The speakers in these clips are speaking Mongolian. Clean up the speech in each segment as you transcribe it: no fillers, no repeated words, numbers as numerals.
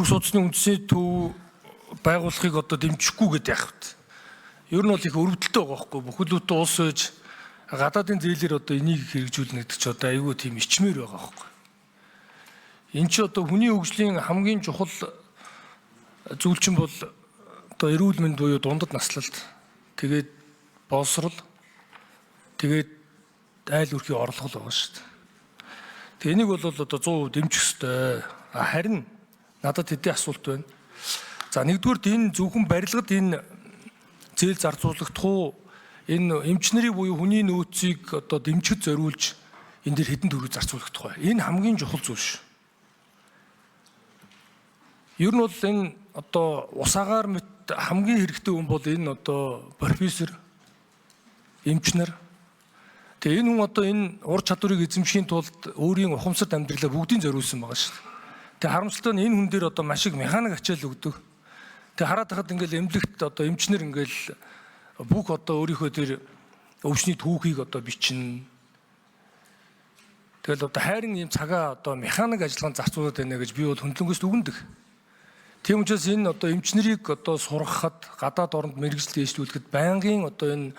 Зүрх судасны үндэсний төв байгуулахыг одоо дэмжихгүй гэдэг яах вэ? Ер нь бол их өрөвдөлтөй байгаа байхгүй. Бүхэлдээ улс ээж гадаадын зээлээр одоо энийг хэрэгжүүлнэ гэдэг чи одоо айгүй тийм ичмээр байгаа байхгүй. Энд чи одоо хүний хөгжлийн хамгийн чухал зүйл чинь бол одоо эрүүл мэнд буюу дундад наслалт, тэгээд боловсрол, тэгээд айл өрхийн орлого байгаа шүү дээ. Тэгээ энийг бол одоо 100% дэмжих ёстой. Харин надад хэдийн асуулт байна. За нэгдүгürt энэ зөвхөн барилгад энэ зээл зарцуулагдах уу? Энэ эмчнэрийн буюу хүний нөөцийг одоо дэмжихэд зориулж энэ дэр хэдэн төгрөг зарцуулагдах вэ? Энэ хамгийн чухал зүйл шүү. Ер нь бол энэ одоо усаагаар мэт хамгийн хэрэгтэй хүн бол энэ одоо профессор, эмчнэр. Тэгээ энэ хүн одоо энэ ур чадварыг эзэмшихийн тулд өөрийн ухамсарт амьдралаа бүгдийг зориулсан байгаа шүү. Тэгээ харамсалтай нь энэ хүн дээр одоо маш их механик ачаал өгдөг. Тэгээ хараад хахад ингээл эмнэлэгт одоо эмчнэр ингээл бүх одоо өөрийнхөө тэр өвчний түүхийг одоо бичнэ. Тэгэл одоо хайрын ийм цагаа одоо механик ажиллагаанд зарцуулаад байна гэж би бол хөндлөнгөөс дүгнэдэг. Тийм учраас энэ одоо эмчнэрийг одоо сургахад гадаад оронд мэргэжил дэвшлүүлэхэд байнгын одоо энэ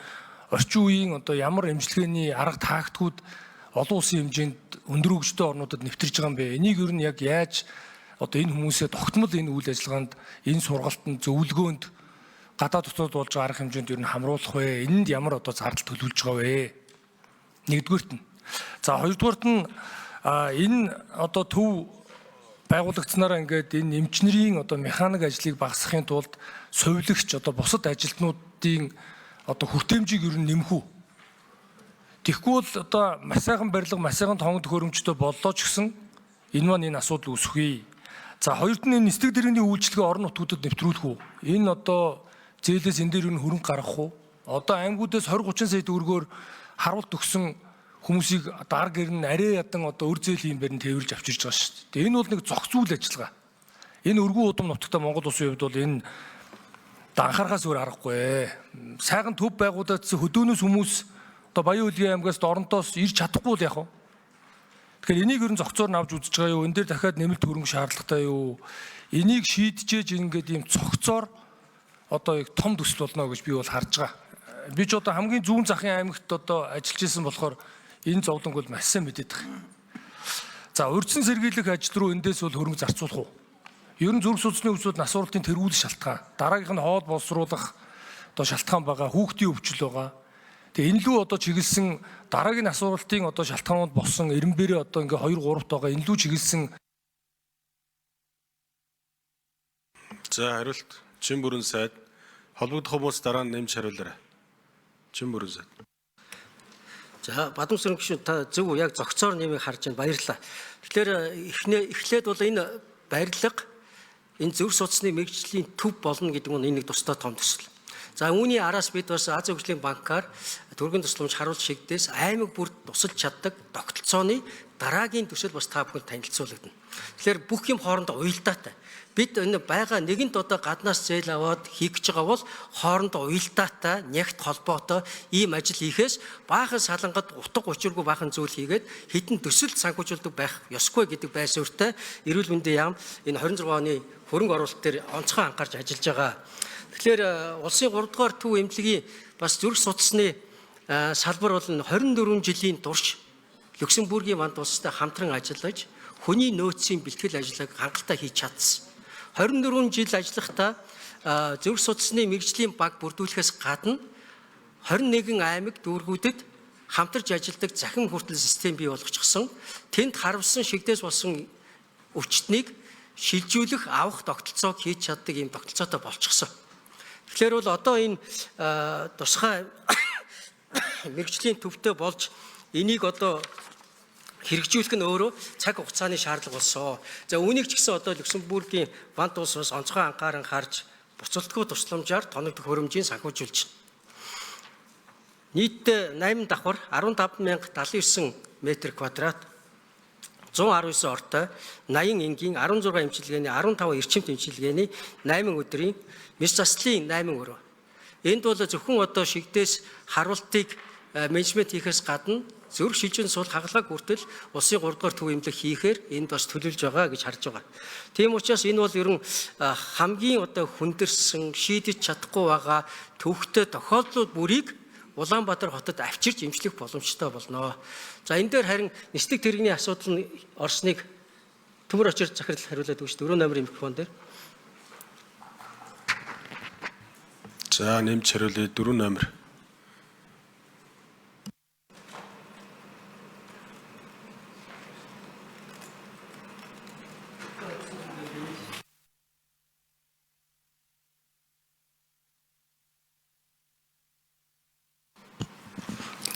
орчин үеийн одоо ямар эмчилгээний арга тактикууд олон улсын хэмжээнд өндөр хөгжтэй орнуудад нэвтэрж байгаа юм бэ? Энийг ер нь яг яаж одоо энэ хүмүүсээ тогтмол энэ үйл ажиллагаанд энэ сургалтанд зөвлөгөөнд гадаад дотоод болж байгаа арга хэмжээнд ер нь хамруулах вэ? Энэнд ямар одоо зардал төлөвлөж байгаа вэ? Нэгдүгürt нь. За хоёрдугаарт нь энэ одоо төв байгуулагдсанараа ингээд энэ эмчнэрийн одоо механик ажлыг багасгахын тулд совилогч одоо бусад ажилтнуудын одоо хүртээмжийг ер нь нэмэх үү? Тэгэхгүй бол одоо маш сайхан барилга, маш сайхан тоон төхөөрөмжтэй боллоо ч гэсэн энэ маань энэ асуудал үүсэхүй. За хоёрт нь энэ нисдэг дэргэний үйлчлэгээ орон нутгуудад нэвтрүүлэх үү? Энэ одоо зээлээс энэ дээр ер нь хөрөнгө гаргах уу? Одоо аймагуудаас 20-30 сая төгрөгөөр харуулт өгсөн хүмүүсийг дар гэрн арай ядан одоо өр зээл хийм барин тээвэрж авчирж байгаа шүү дээ. Энэ бол нэг зохицуулт ажиллагаа. Энэ өргөн удам нутагта Монгол улсын хувьд бол энэ анхаарахаас өөр аргагүй. Сайхан төв байгуулагдсан хөдөөнөөс хүмүүс одоо Баян-Улгийн аймгаас Доронтоос ирж чадахгүй л яах вэ? Тэгэхээр энийг ер нь зохицоор нь авч үзэж байгаа юу? Энэ дээр дахиад нэмэлт хөрөнгө шаардлагатай юу? Энийг шийдчихэж ингээд ийм цогцоор одоо их том төсөл болно гэж би бол харж байгаа. Би ч одоо хамгийн зүүн захын аймагт одоо ажиллаж исэн болохоор энэ зовлонг бол маш сайн мэдээд байгаа. За урьдчилан сэргийлэх ажил руу эндээс бол хөрөнгө зарцуулах уу? Ер нь зүрх судасны өвчтөд нас уралтын тэргүүлэх шалтгаан, дараагийнх нь хоол боловсруулах одоо шалтгаан байгаа, хүүхдийн өвчл байгаа. Тэгээ энэ лүү одоо чиглэсэн дараагийн нас уралтын одоо шалтгаанууд болсон эренбэрээ одоо ингээ 2-3 байгаа энэ лүү чиглэсэн. За хариулт Чин бүрэн сайд холбогдох хүмүүс дараа нь нэмж хариулаарай. Чин бүрэн сайд. За Бадамсрын гишүүн та зөв яг зохицоор нэмийг харж байна, баярлалаа. Тэгэхээр эхлээд бол энэ барилга энэ зүрх судасны мэргэжлийн төв болно гэдэг нь энэ нэг тусдаа том төсөл. За үүний араас бид бас Азийн хөгжлийн банкаар төргийн тусламж харуулж шигдээс аймаг бүрд тусалж чаддаг тогтолцооны дараагийн төсөл бас та бүхэнд танилцуулагдана. Тэгэхээр бүх юм хоорондоо уялдаатай. Бид энэ байгаа нэгэнт одоо гаднаас зээл аваад хийх гэж байгаа бол хоорондоо уялдаатай, нягт холбоотой ийм ажил хийхээс баахан салангад утга учиргүй баахан зүйл хийгээд хэдэн төсөл санхүүжүүлдэг байх ёсгүй гэдэг байр суурьтай эрүүл мэндийн яам энэ 26 оны хөрөнгө оруулалт дээр онцгой анхаарч ажиллаж байгаа. Тэгэхээр улсын 3 дугаар төв эмнэлгийн бас зүрх судасны салбар бол 24 жилийн турш Люксембургийн манд улстай хамтран ажиллаж хүний нөөцийн бэлтгэл ажлыг хангалттай хийж чадсан. 24 жил ажиллахдаа зүрх судасны мэргэжлийн баг бүрдүүлэхээс гадна 21 аймаг дүүргүүдэд хамтарч ажилладаг захин хүртэл систем бий болгочихсон. Тэнд харамсан шигдээс болсон өвчтнийг шилжүүлэх авах тогтолцоог хийж чаддаг ийм тогтолцоотой болчихсон. Тэгэхээр бол одоо энэ тусгай мэргэжлийн төвтэй болж энийг одоо хэрэгжүүлэх нь өөрөө цаг хугацааны шаардлага болсон. За үүнийг ч гэсэн одоо Люксембургийн банк улс бас онцгой анхааран харж буцалтгүй тусламжаар тоног төхөөрөмжийн санхүүжүүлж байна. Нийтдээ 8 давхар 15,079 м², 119 ортой, 80 энгийн, 16 эмчилгээний, 15 эрчимт эмчилгээний 8 өдрийн мэс заслын 8 өрөө. Энд бол зөвхөн одоо шигдээс харуултыг менежмент хийхээс гадна зөвхөн шилжин сул хагалгааг хүртэл улсын 3 дугаар төв эмнэлэг хийхээр энд бас төлөвлөж байгаа гэж харж байгаа. Тийм учраас энэ бол ерөн хамгийн одоо хүндэрсэн шийдэж чадахгүй байгаа төвхтэй тохиолдлууд бүрийг Улаанбаатар хотод авчирч эмчлэх боломжтой болно. За энэ дээр харин нислэг тэрэгний асуудал нь орсныг төмөр очир захирал хариулаад өгч 4 номерын микрофон дээр. За нэмж хариулъя 4 номер.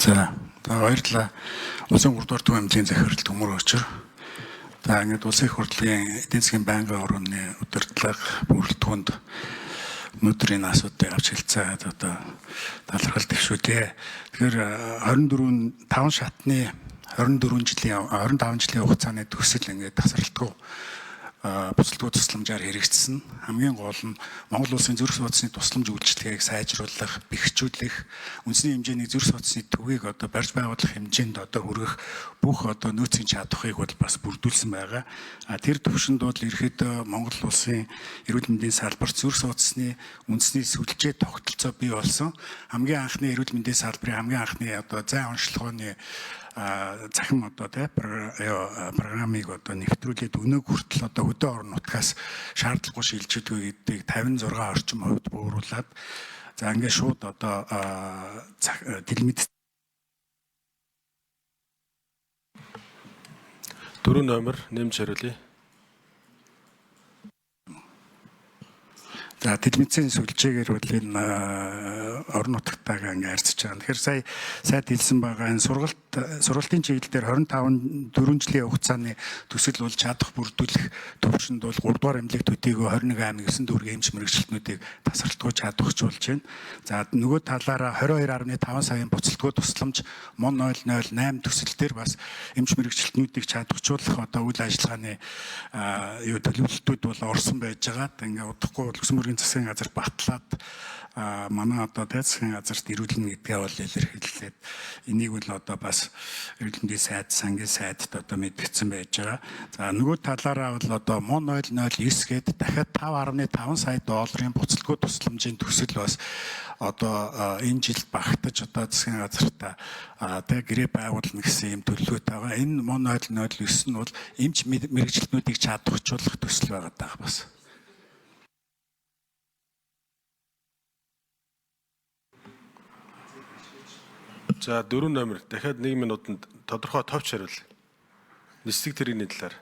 За баярлалаа. Улсын 3 дугаар төв эмнэлгийн захирал Төмөр Очир. За ингээд улсын их хурлын эдийн засгийн байнгын орны удирдлага бүрэлдэхүүнд өнөөдрийн асуудыг авч хэлцээд одоо талархал төвшүүлээ. Тэгэхээр 5 шатны 25 жилийн хугацааны төсөл ингээд тасралтгүй буцалтгүй тусламжаар хэрэгжсэн. Хамгийн гол нь Монгол улсын зүрх судасны тусламж үйлчилгээг сайжруулах, бэхжүүлэх, үндэсний хэмжээний зүрх судасны төвийг одоо барьж байгуулах хэмжээнд одоо хүргэх бүх одоо нөөцийн чадварыг бол бас бүрдүүлсэн байгаа. Тэр төвшөнд бол ерөөдөө Монгол улсын эрүүл мэндийн салбарт зүрх судасны үндэсний сүлжээ тогтолцоо бий болсон. Хамгийн анхны эрүүл мэндийн салбарын хамгийн анхны одоо зай онцлогооны захим одоо программыг одоо нэвтрүүлээд өнөөг хүртэл одоо хөдөө орон нутгаас шаардлагагүй шилжүүлгээ гэдгийг 56 орчим хувьд бууруулад за ингээд шууд одоо телемедицин 4 номер нэмж хариулъя. за телемедицийн сүлжээгээр бол энэ орон нутгатайгаа ингээ харьцаж байгаа. Тэгэхээр сайд хэлсэн байгаа энэ сургалтын чиглэлээр 4 жилийн хугацааны төсөл бол чадах бүрдүүлэх төвшөнд бол 3 дугаар эмнэлэг төдийгөө 21 аймаг 9 дүүргийн эмч мэрэгчлэтнүүдийг тасралтгүй чадвахч болж байна. За нөгөө талаараа 22.5 саяын буцалтгүй тусламж МОН 008 төсөл дээр бас эмч мэрэгчлэтнүүдийг чадварчуулах одоо үйл ажиллагааны төлөвлөлтүүд бол орсон байж байгаа. Ингээ удахгүй Люксембургийн засгийн газар батлаад манай одоо засгийн газарт ирүүлнэ гэдгээ бол илэрхийлээд энийг бол одоо бас эрүүл мэндийн сайд, сангийн сайдд одоо мэдгдсэн байж байгаа. За нөгөө талаараа бол одоо МОН 009 гээд дахиад 5.5 сая долларын буцалтгүй тусламжийн төсөл бас одоо энэ жил багтаж одоо засгийн газартаа гэрээ байгуулна гэсэн юм төлөвлөгөөтэй байгаа. Энэ МОН 009 нь бол эмч мэрэгчлэтнүүдийг чадварчуулах төсөл байгаа даа бас. За 4 номер дахиад 1 минутанд тодорхой товч хариул. Нислэг тэрэгний талаар.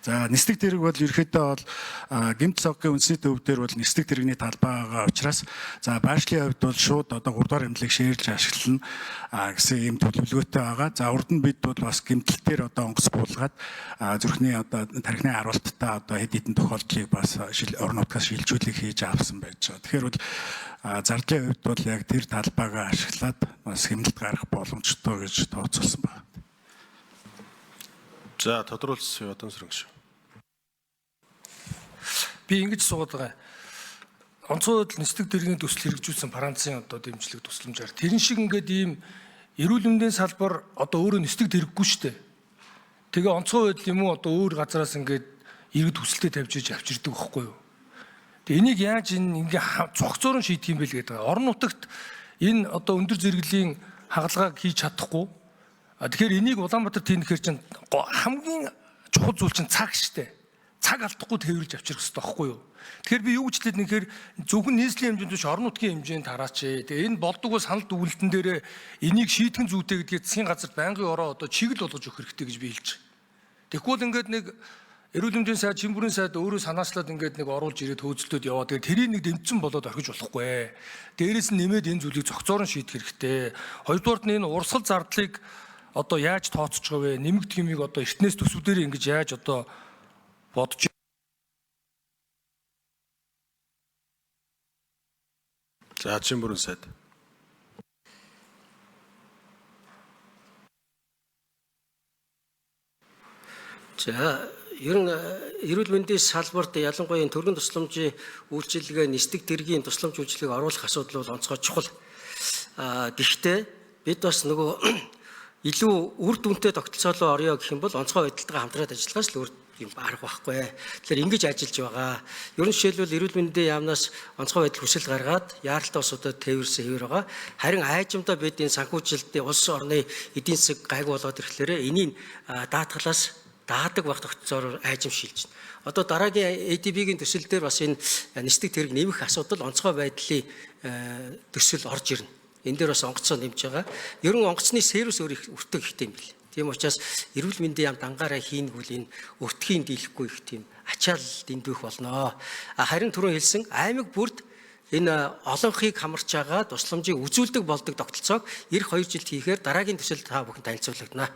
За нислэг тэрэг бол ерөөхдөө бол гэмт цоггийн үндэсний төв дээр бол нислэг тэрэгний талбай байгаа учраас за байршлын хувьд бол шууд одоо 3 дугаар эмнэлэг шеэрлж ашиглана гэсэн юм төлөвлөгөөтэй байгаа. За урд нь бид бол бас гэмтэлтээр одоо онгоц буулгаад зүрхний одоо тархины харуулттай одоо хэд хэдэн тохиолдлыг бас орон нутгаас шилжүүлэх хийж авсан байж байгаа. Тэгэхээр бол зардлын хувьд бол яг тэр талбайгаа ашиглаад бас хэмнэлт гаргах боломжтой гэж тооцоолсон байна. За тодруулсан Ядан Сүрэн. Би ингэж суугаад байгаа. Онцгой нислэг тэрэгний төсөл хэрэгжүүлсэн Францын одоо дэмжлэг тусламжаар тэрэн шиг ингээд ийм эрүүл мэндийн салбар одоо өөрөө нислэг тэрэггүй шүү дээ. Тэгээ онцгой байдал юм уу одоо өөр газараас ингээд иргэд хүсэлтэд тавьж иж авчирдаг байхгүй юу? Тэгээ энийг яаж ингээ зогцоорон шийдэх юм бэ л гэдэг. Орон нутагт энэ одоо өндөр зэрэглэлийн хагалгааг хийж чадахгүй. Тэгэхээр энийг Улаанбаатар тэнэхэр чинь хамгийн чухал зүйл чинь цаг штэ. Цаг алдахгүй тэрвэрлж авчрах хэрэгтэй байхгүй юу? Тэгэхээр би юу гэж хэлээд нэхэр зөвхөн нийслэлийн хэмжээнд биш орон нутгийн хэмжээнд хараач. Тэгээ энэ болдгоо санал дүгнэлтэн дээр энийг шийтгэн зүйтэй гэдгийг засгийн газар байнгын ороо одоо чиглэл болгож өгөх хэрэгтэй гэж би хэлж байгаа. Тэгэхгүй бол ингээд нэг эрүүл мэндийн сайд, шимбүрийн сайд өөрөө санаачлаад ингээд нэг оруулж ирээд хөөцөлтөд яваа. Тэгээ тэрийг нэг дэмжсэн болоод орхиж болохгүй. Дээрээс нь нэмээд энэ зүйлийг зохицоорон шийдэх хэрэгтэй. Хоёрдугаарт нь энэ урсгал зардлыг одоо яаж тооцож байгаа вэ? Нэмэгдэх юмыг одоо эртнээс төсвүүдээр ингэж яаж одоо бодож За Чимбүрэн сайд. За Ер нь эрүүл мэндийн салбарт ялангуяа энэ төрийн тусламжийн үйлчилгээ, нисдэг тэргийн тусламж үйлчилгээг оруулах асуудал бол онцгой чухал. Гэхдээ бид бас нөгөө илүү үр дүнтэй тогтолцоолоо орё гэх юм бол онцгой байдалтайгаа хамтраад ажиллахаас л өөр юм арга байхгүй. Тэгэхээр ингэж ажиллаж байгаа. Ерөн жишээлбэл эрүүл мэндийн яамнаас онцгой байдал хүсэл гаргаад яаралтай улсуудад тээвэрсэн хэвээр байгаа. Харин айжимдаа бид энэ санхүүжилтийн улс орны эдийн засаг гайг болоод ирэхлээр энийг даатгалаас даадаг баг тогтцоор айжим шилжинэ. Одоо дараагийн ADB-ийн төсөл дээр бас энэ нисдэг тэрэг нэмэх асуудал онцгой байдлын төсөл орж ирнэ. Энэ дээр бас онгоцоо нэмж байгаа. Ер нь онгоцны сервис өөр их өртөг ихтэй юм бэл. Тийм учраас эрүүл мэндийн яам дангаараа хийнгүүл энэ өртгийн дийлэхгүй их тийм ачаал дэндүүх болно. Харин түрүүн хэлсэн аймаг бүрд энэ олонхийг хамарч байгаа тусламжийг үзүүлдэг болдог тогтолцоог эх 2 жилд хийхээр дараагийн төсөлд та бүхэн танилцуулагдана.